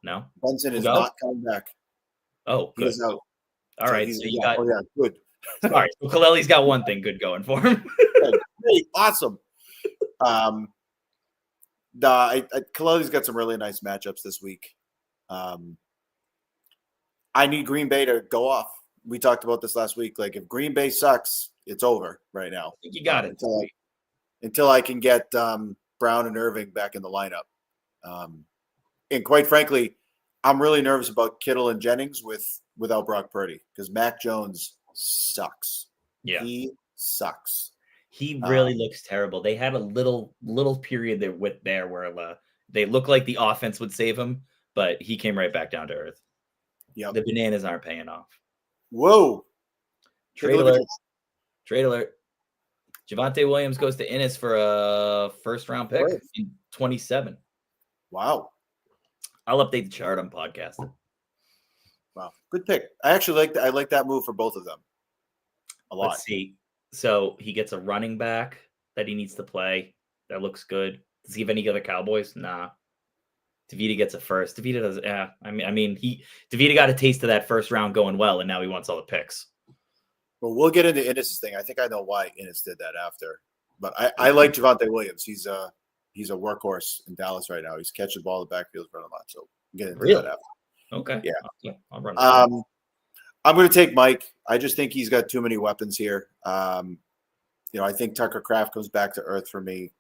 No? Benson is not coming back. Oh, good. He's out. All right. So you got – oh, yeah, good. All right. So Kaleli's got one thing good going for him. Great. Awesome. Kaleli's got some really nice matchups this week. I need Green Bay to go off. We talked about this last week. Like, if Green Bay sucks, it's over right now. I think you got it. Until I can get Brown and Irving back in the lineup. And quite frankly, I'm really nervous about Kittle and Jennings without Brock Purdy because Mac Jones sucks. Yeah. He sucks. He really looks terrible. They had a little period there where they look like the offense would save him, but he came right back down to earth. Yep. The bananas aren't paying off. Whoa. Trade alert. Javonte Williams goes to Innis for a first-round pick in 27. Wow. I'll update the chart on podcast. Wow. Good pick. I actually like that move for both of them a lot. Let's see. So he gets a running back that he needs to play. That looks good. Does he have any other Cowboys? Nah. DeVita gets a first. DeVita does. Yeah. DeVita got a taste of that first round going well, and now he wants all the picks. Well, we'll get into Innis' thing. I think I know why Innis did that after. But I like Javonte Williams. He's a workhorse in Dallas right now. He's catching the ball in the backfield running a lot. So we'll get into that after. Okay. Yeah. I'll run. I'm going to take Mike. I just think he's got too many weapons here. I think Tucker Kraft comes back to earth for me.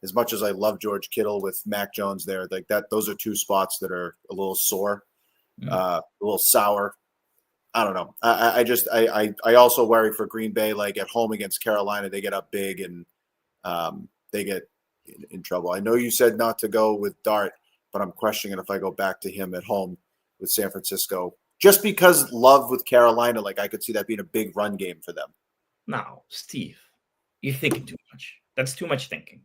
As much as I love George Kittle with Mac Jones there, like that, those are two spots that are a little sore, a little sour. I don't know. I also worry for Green Bay, like at home against Carolina, they get up big and they get in trouble. I know you said not to go with Dart, but I'm questioning if I go back to him at home with San Francisco, just because love with Carolina, like I could see that being a big run game for them. No, Steve, you're thinking too much. That's too much thinking.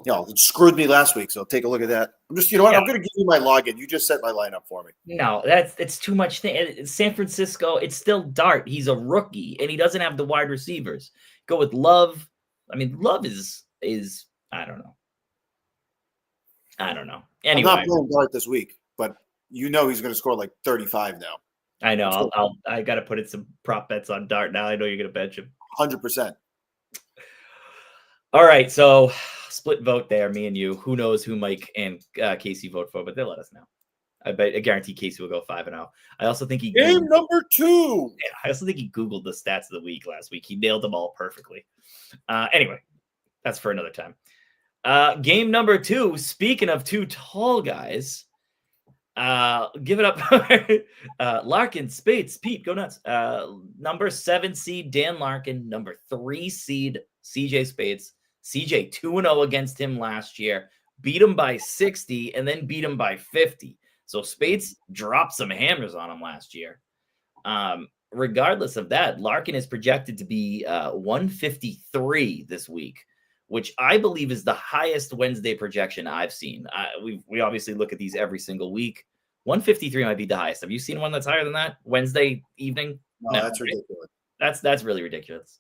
It screwed me last week, so take a look at that. I'm just, I'm going to give you my login. You just set my lineup for me. No, it's too much. San Francisco, it's still Dart. He's a rookie, and he doesn't have the wide receivers. Go with Love. I mean, Love is I don't know. Anyway, I'm not playing Dart this week, but he's going to score like 35 now. I know. I got to put in some prop bets on Dart now. I know you're going to bench him. 100%. All right, so split vote there, me and you. Who knows who Mike and Casey vote for, but they'll let us know. I guarantee Casey will go 5-0. I also think game number 2. Yeah, I also think he Googled the stats of the week last week. He nailed them all perfectly. Anyway, that's for another time. Game number 2. Speaking of two tall guys, give it up. Larkin, Spates, Pete, go nuts. Number 7 seed Dan Larkin, number 3 seed CJ Spates. CJ 2-0 against him last year, beat him by 60, and then beat him by 50. So Spates dropped some hammers on him last year. Regardless of that, Larkin is projected to be 153 this week, which I believe is the highest Wednesday projection I've seen. We obviously look at these every single week. 153 might be the highest. Have you seen one that's higher than that Wednesday evening? No, that's ridiculous. That's really ridiculous.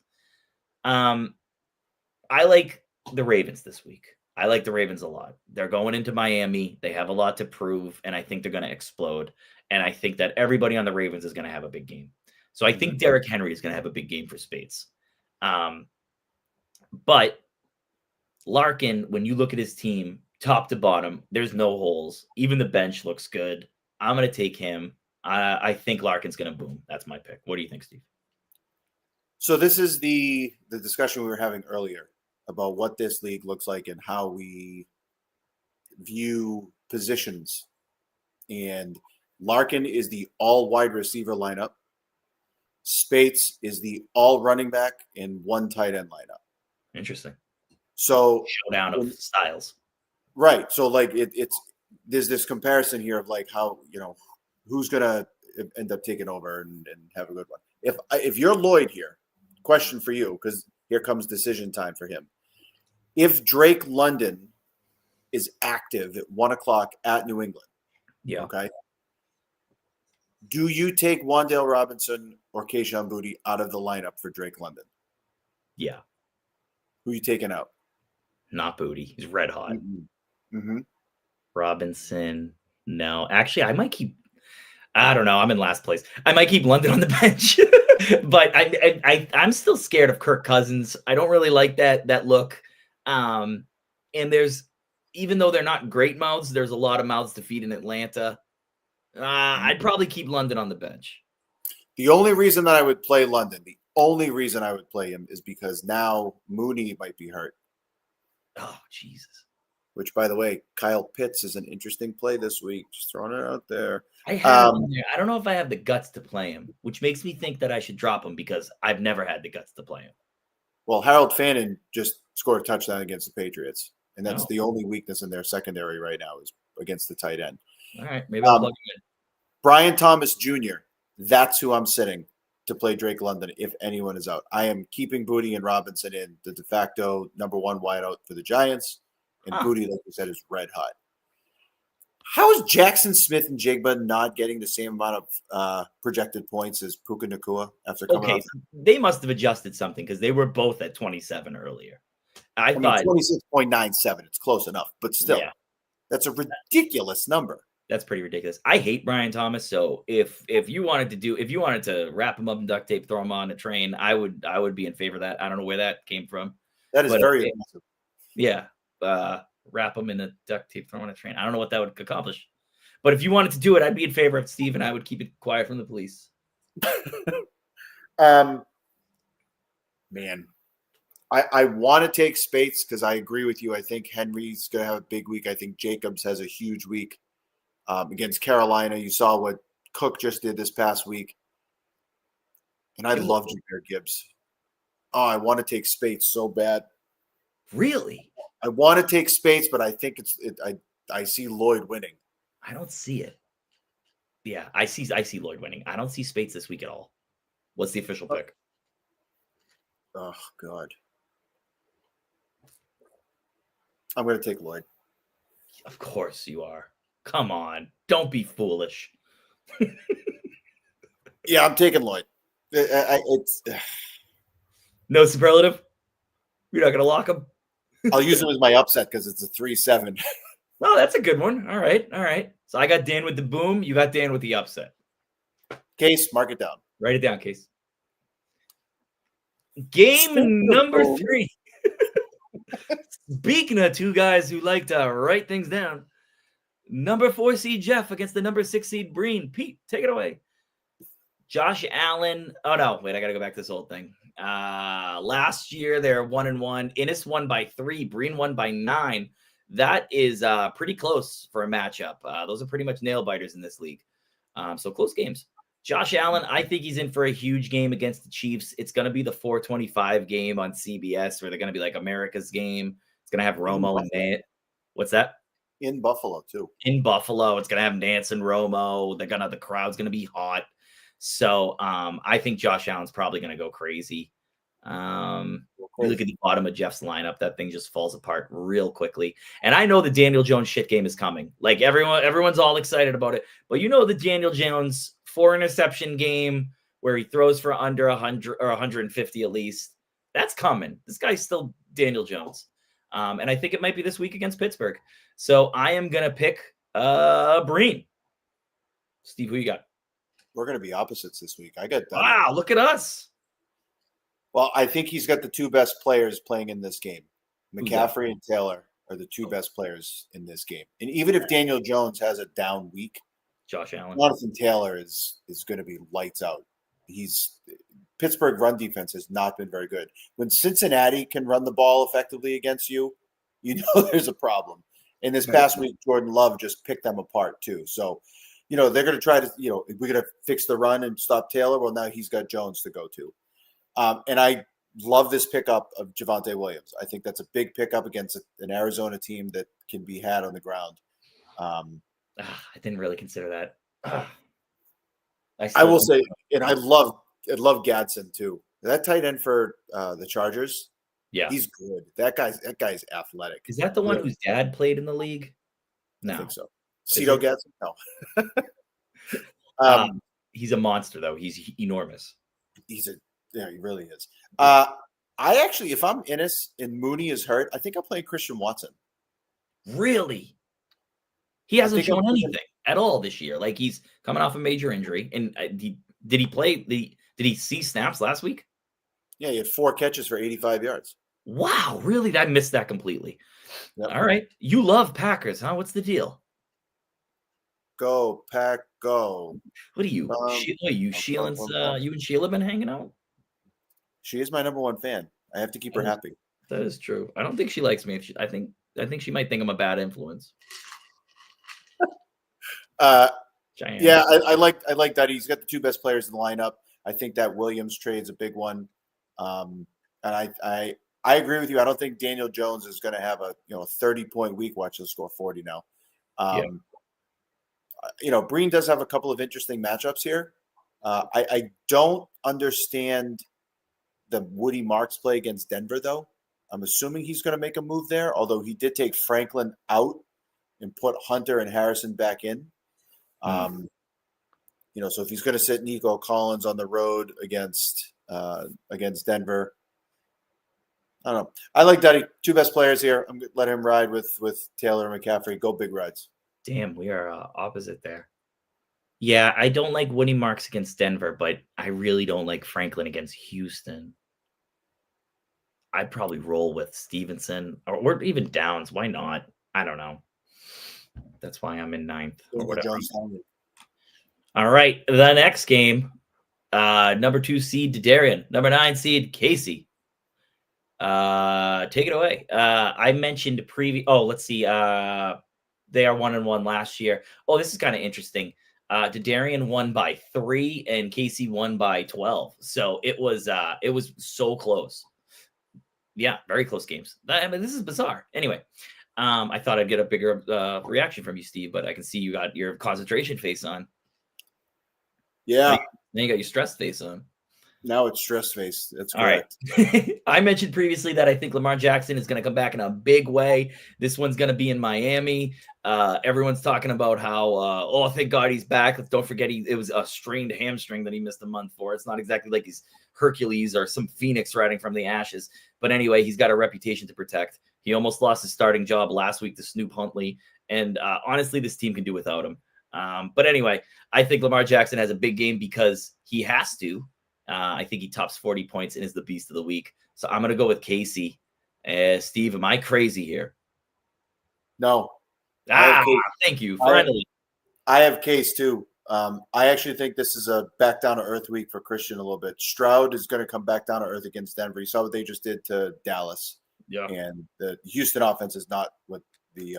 I like the Ravens this week. I like the Ravens a lot. They're going into Miami. They have a lot to prove, and I think they're going to explode. And I think that everybody on the Ravens is going to have a big game. So I think Derrick Henry is going to have a big game for Spates. But Larkin, when you look at his team, top to bottom, there's no holes. Even the bench looks good. I'm going to take him. I think Larkin's going to boom. That's my pick. What do you think, Steve? So this is the discussion we were having earlier about what this league looks like and how we view positions. And Larkin is the all wide receiver lineup. Spates is the all running back and one tight end lineup. Interesting. So showdown of styles. Right. So like it's there's this comparison here of like how, who's going to end up taking over and have a good one. If you're Lloyd here, question for you, because here comes decision time for him. If Drake London is active at 1:00 at New England, okay, do you take Wan'Dale Robinson or Kayshon Boutte out of the lineup for Drake London? Yeah. Who are you taking out? Not Boutte. He's red hot. Mm-hmm. Robinson. No. Actually, I might keep. I don't know. I'm in last place. I might keep London on the bench. But I'm still scared of Kirk Cousins. I don't really like that look. And there's, even though they're not great mouths, there's a lot of mouths to feed in Atlanta. I'd probably keep London on the bench. The only reason that I would play London, the only reason I would play him is because now Mooney might be hurt. Oh, Jesus. Which, by the way, Kyle Pitts is an interesting play this week. Just throwing it out there. I don't know if I have the guts to play him, which makes me think that I should drop him because I've never had the guts to play him. Well, Harold Fannin just scored a touchdown against the Patriots, and that's the only weakness in their secondary right now is against the tight end. All right, maybe I'll plug him in. Brian Thomas Jr., that's who I'm sitting to play Drake London if anyone is out. I am keeping Boutte and Robinson in, the de facto number 1 wideout for the Giants. And Boutte, like you said, is red hot. How is Jackson Smith and Jigba not getting the same amount of projected points as Puka Nacua after coming off? They must have adjusted something because they were both at 27 earlier. I thought 26.97. It's close enough, but still, that's a ridiculous number. That's pretty ridiculous. I hate Brian Thomas, so if you wanted to wrap him up in duct tape, throw him on a train, I would be in favor of that. I don't know where that came from. That is very aggressive. Yeah. Wrap them in a duct tape, throw on a train. I don't know what that would accomplish. But if you wanted to do it, I'd be in favor of Steve, and I would keep it quiet from the police. Man, I want to take Spates because I agree with you. I think Henry's going to have a big week. I think Jacobs has a huge week against Carolina. You saw what Cook just did this past week. And I love Jahmyr Gibbs. Oh, I want to take Spates so bad. Really? I want to take Spates, but I think I see Lloyd winning. I don't see it. Yeah, I see Lloyd winning. I don't see Spates this week at all. What's the official pick? Oh God. I'm going to take Lloyd. Of course you are. Come on. Don't be foolish. Yeah, I'm taking Lloyd. It's no superlative? You're not going to lock him? I'll use him as my upset because it's a 3-7. Oh, that's a good one. All right. So I got Dan with the boom. You got Dan with the upset. Case, mark it down. Write it down, Case. Game number 3. Speaking of two guys who like to write things down, number 4 seed Jeff against the number 6 seed Breen. Pete, take it away. Josh Allen. Oh, no. Wait, I got to go back to this old thing. Last year, they're 1-1. Innis won by 3. Breen won by 9. That is pretty close for a matchup. Those are pretty much nail biters in this league. So close games. Josh Allen, I think he's in for a huge game against the Chiefs. It's going to be the 4:25 game on CBS where they're going to be like America's game. It's going to have Romo and Nate. What's that? In Buffalo, too. In Buffalo. It's going to have Nance and Romo. The crowd's going to be hot. So I think Josh Allen's probably going to go crazy. You look at the bottom of Jeff's lineup, that thing just falls apart real quickly. And I know the Daniel Jones shit game is coming. Like everyone's all excited about it. But you know the Daniel Jones 4 interception game where he throws for under 100 or 150 at least. That's coming. This guy's still Daniel Jones. And I think it might be this week against Pittsburgh. So I am going to pick Breen. Steve, who you got? We're going to be opposites this week. I got Dunny. Wow, look at us. Well, I think he's got the 2 best players playing in this game. McCaffrey and Taylor are the 2 best players in this game. And even if Daniel Jones has a down week, Josh Allen, Jonathan Taylor is going to be lights out. Pittsburgh run defense has not been very good. When Cincinnati can run the ball effectively against you, you know there's a problem. And this past week, Jordan Love just picked them apart too. So, they're going to try to, we're going to fix the run and stop Taylor. Well, now he's got Jones to go to. And I love this pickup of Javonte Williams. I think that's a big pickup against an Arizona team that can be had on the ground. I didn't really consider that. I will say, and I love Gadsden too. That tight end for the Chargers, yeah, he's good. That guy's athletic. Is that the one whose dad played in the league? No, I think so. Cito Gadsden, no. He's a monster though. He's enormous. Yeah, he really is. I actually, if I'm Innis and Mooney is hurt, I think I'll play Christian Watson. Really? He hasn't shown anything at all this year. Like he's coming off a major injury. And did he play? Did he see snaps last week? Yeah, he had 4 catches for 85 yards. Wow, really? I missed that completely. Yep. All right. You love Packers, huh? What's the deal? Go, Pack, go. What are you? You and Sheila been hanging out? She is my number 1 fan. I have to keep her happy. That is true. I don't think she likes me. I think she might think I'm a bad influence. Yeah, I like that. He's got the 2 best players in the lineup. I think that Williams trade's a big one. And I agree with you. I don't think Daniel Jones is going to have a 30-point week. Watch him score 40 now. Breen does have a couple of interesting matchups here. I don't understand the Woody Marks play against Denver, though. I'm assuming he's going to make a move there, although he did take Franklin out and put Hunter and Harrison back in. So if he's going to sit Nico Collins on the road against Denver, I don't know. I like that. 2 best players here. I'm going to let him ride with Taylor and McCaffrey. Go big rides. Damn, we are opposite there. Yeah, I don't like Woody Marks against Denver, but I really don't like Franklin against Houston. I'd probably roll with Stevenson or even Downs. Why not? I don't know. That's why I'm in 9th or whatever. All right, the next game. Number 2 seed Darian. Number 9 seed Casey. Take it away. I mentioned let's see. They are 1-1 last year. Oh, this is kind of interesting. Darian won by 3 and Casey won by 12. So it was so close. Yeah, very close games. I mean, this is bizarre. Anyway, I thought I'd get a bigger reaction from you, Steve, but I can see you got your concentration face on. Yeah. Now you got your stress face on. Now it's stress face. That's correct. All right. I mentioned previously that I think Lamar Jackson is going to come back in a big way. This one's going to be in Miami. Everyone's talking about how, thank God he's back. Don't forget it was a strained hamstring that he missed a month for. It's not exactly like he's Hercules or some phoenix riding from the ashes. But anyway, he's got a reputation to protect. He almost lost his starting job last week to Snoop Huntley. And honestly, this team can do without him. But anyway, I think Lamar Jackson has a big game because he has to. I think he tops 40 points and is the beast of the week. So I'm going to go with Casey. Steve, am I crazy here? No. Thank you. Finally. I have Case too. I actually think this is a back down to earth week for Christian a little bit. Stroud is going to come back down to earth against Denver. You saw what they just did to Dallas. Yeah. And the Houston offense is not what the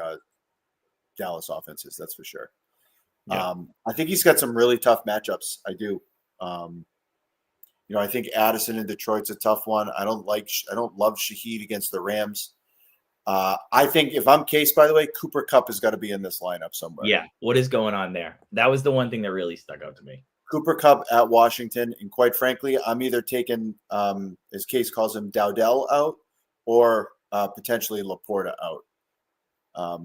Dallas offense is. That's for sure. Yeah. I think he's got some really tough matchups. I do. I think Addison in Detroit's a tough one. I don't love Shaheed against the Rams. I think if I'm Case, by the way, Cooper Kupp has got to be in this lineup somewhere. Yeah. What is going on there? That was the one thing that really stuck out to me. Cooper Kupp at Washington. And quite frankly, I'm either taking, as Case calls him, Dowdell out or potentially Laporta out.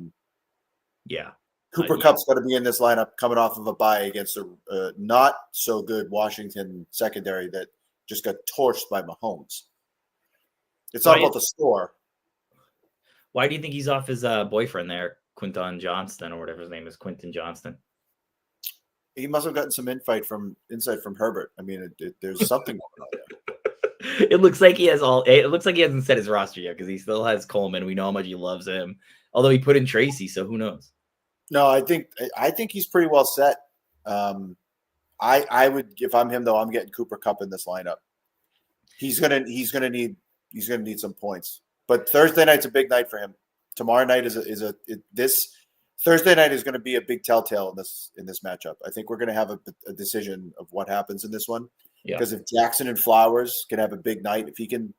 Yeah. Cooper Kupp's got to be in this lineup coming off of a bye against a not so good Washington secondary that just got torched by Mahomes. It's all about the score. Why do you think he's off his boyfriend there, Quinton Johnston, or whatever his name is, Quinton Johnston? He must have gotten some insight from Herbert. I mean, there's something going on there. It looks like he hasn't set his roster yet because he still has Coleman. We know how much he loves him. Although he put in Tracy, so who knows? No, I think he's pretty well set. I would, if I'm him though, I'm getting Cooper Kupp in this lineup. He's gonna need some points. But Thursday night's a big night for him. Tomorrow night this Thursday night is going to be a big telltale in this matchup. I think we're going to have a decision of what happens in this one. Because if Jackson and Flowers can have a big night, if he can,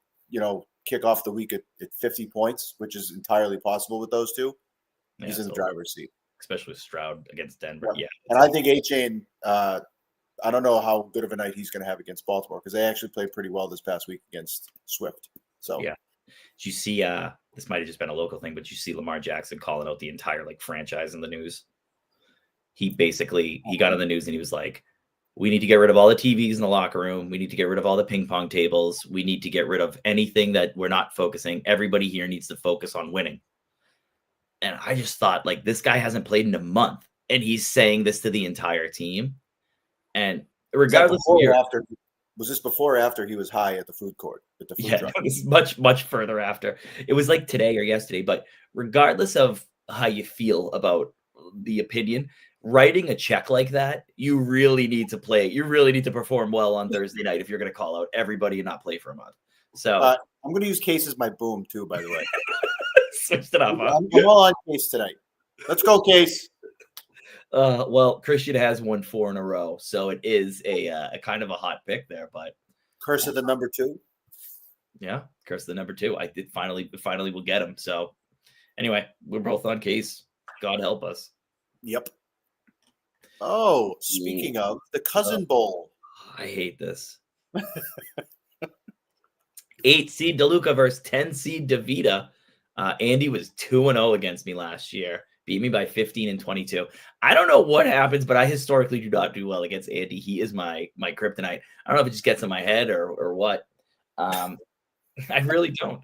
kick off the week at 50 points, which is entirely possible with those two, he's in the driver's seat. Especially with Stroud against Denver. Yeah. And I think A-Chain, I don't know how good of a night he's going to have against Baltimore because they actually played pretty well this past week against Swift. So yeah. Did you see this might have just been a local thing, but you see Lamar Jackson calling out the entire franchise in the news. He got on the news and he was like, we need to get rid of all the TVs in the locker room. We need to get rid of all the ping pong tables. We need to get rid of anything that we're not focusing. Everybody here needs to focus on winning. And I just thought, this guy hasn't played in a month, and he's saying this to the entire team. And regardless was this before or after he was high at the food court? At the food truck? It was much, much further after. It was like today or yesterday. But regardless of how you feel about the opinion, writing a check like that, you really need to play. You really need to perform well on Thursday night if you're going to call out everybody and not play for a month. So I'm going to use Case as my boom too, by the way. Switched it up. Huh? I'm all on Case tonight. Let's go, Case. Well, Christian has won 4 in a row, so it is a kind of a hot pick there. But curse of the number 2. Yeah, curse of the number 2. I did finally will get him. So anyway, we're both on Case. God help us. Yep. Oh, speaking of the Cousin Bowl, I hate this. 8 seed DeLuca versus 10 seed DeVita. Andy was 2-0 against me last year. Beat me by 15 and 22. I don't know what happens, but I historically do not do well against Andy. He is my kryptonite. I don't know if it just gets in my head or what. I really don't.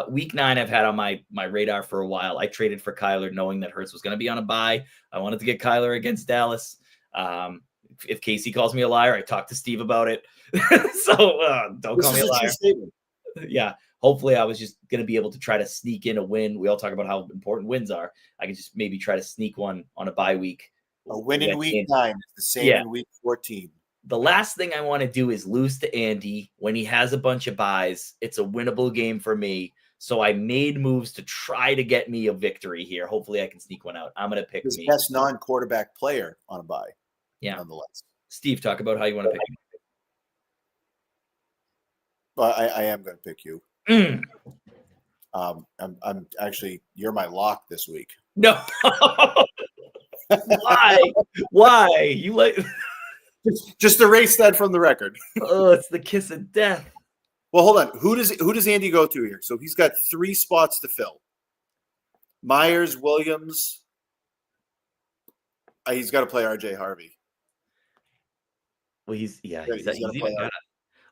Week 9 I've had on my radar for a while. I traded for Kyler knowing that Hurts was going to be on a bye. I wanted to get Kyler against Dallas. If Casey calls me a liar, I talked to Steve about it. So don't call me a liar. Yeah. Hopefully I was just going to be able to try to sneak in a win. We all talk about how important wins are. I can just maybe try to sneak one on a bye week. A win in week 9 is the same in week 14. The last thing I want to do is lose to Andy when he has a bunch of buys. It's a winnable game for me. So I made moves to try to get me a victory here. Hopefully I can sneak one out. I'm going to pick His me. best non-quarterback player on a bye. Yeah. Nonetheless. Steve, talk about how you want to pick me. Well, I am going to pick you. Mm. I'm actually, you're my lock this week. No. Why? You like just erase that from the record. Oh, it's the kiss of death. Well, hold on. Who does Andy go to here? So he's got 3 spots to fill. Myers, Williams. He's got to play RJ Harvey. Well, he's Well,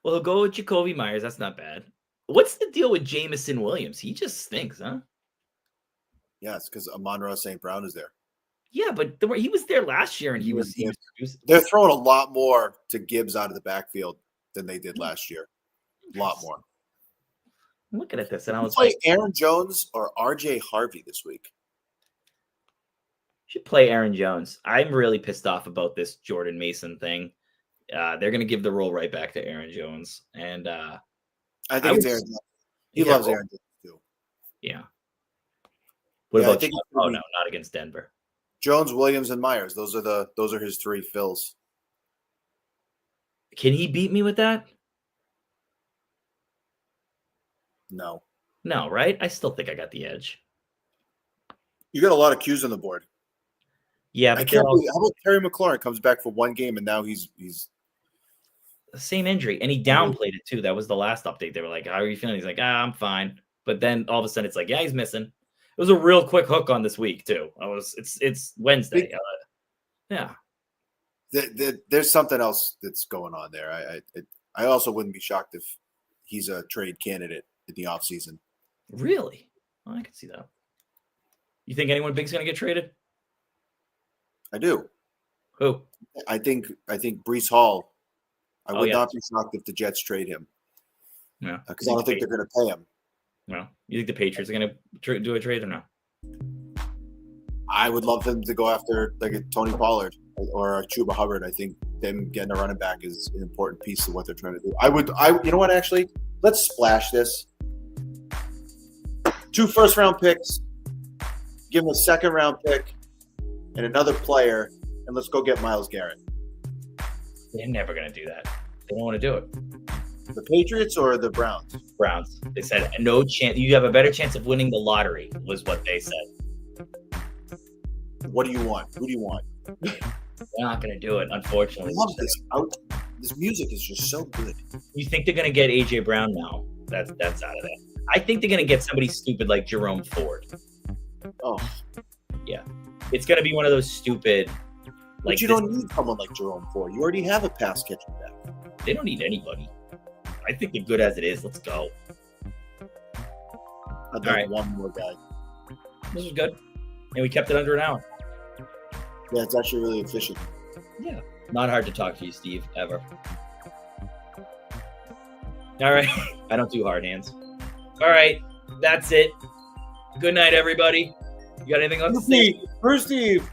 he'll go with Jacoby Myers. That's not bad. What's the deal with Jamison Williams? He just stinks, huh? Yeah, it's because Amon-Ra St. Brown is there. Yeah, but he was there last year, and he was They're throwing a lot more to Gibbs out of the backfield than they did last year. A lot more. I'm looking at this, and I was like, Aaron Jones or RJ Harvey this week. Should play Aaron Jones. I'm really pissed off about this Jordan Mason thing. They're going to give the role right back to Aaron Jones, and I think it's Aaron Jones. He loves Aaron Jones too. Yeah. What about? Oh no, not against Denver. Jones, Williams, and Myers. Those are his 3 fills. Can he beat me with that? No, right? I still think I got the edge. You got a lot of Qs on the board. Yeah, but how about Terry McLaurin comes back for 1 game and now he's the same injury, and he downplayed it too. That was the last update. They were like, "How are you feeling?" He's like, "I'm fine." But then all of a sudden, it's like, "Yeah, he's missing." It was a real quick hook on this week too. It's Wednesday. Yeah. There's something else that's going on there. I also wouldn't be shocked if he's a trade candidate in the offseason. Really? Well, I can see that. You think anyone big's going to get traded? I do. Who? I think Breece Hall. I would not be shocked if the Jets trade him. Yeah. Because I don't think they're going to pay him. No. You think the Patriots are going to do a trade or no? I would love them to go after like a Tony Pollard or a Chuba Hubbard. I think them getting a running back is an important piece of what they're trying to do. You know what, actually? Let's splash this. 2 first-round picks. Give them a second-round pick and another player, and let's go get Myles Garrett. They're never going to do that. They don't want to do it. The Patriots or the Browns? Browns. They said no chance. You have a better chance of winning the lottery, was what they said. What do you want? Who do you want? They're not going to do it, unfortunately. I love this. This music is just so good. You think they're going to get A.J. Brown now? That's out of that. I think they're going to get somebody stupid like Jerome Ford. Oh. Yeah. It's going to be one of those stupid. But you don't need someone like Jerome Ford. You already have a pass catching back. They don't need anybody. I think they're good as it is. Let's go. I'd like one more guy. This was good. And we kept it under an hour. Yeah, it's actually really efficient. Yeah. Not hard to talk to you, Steve, ever. All right. I don't do hard hands. All right. That's it. Good night, everybody. You got anything else to say? Steve.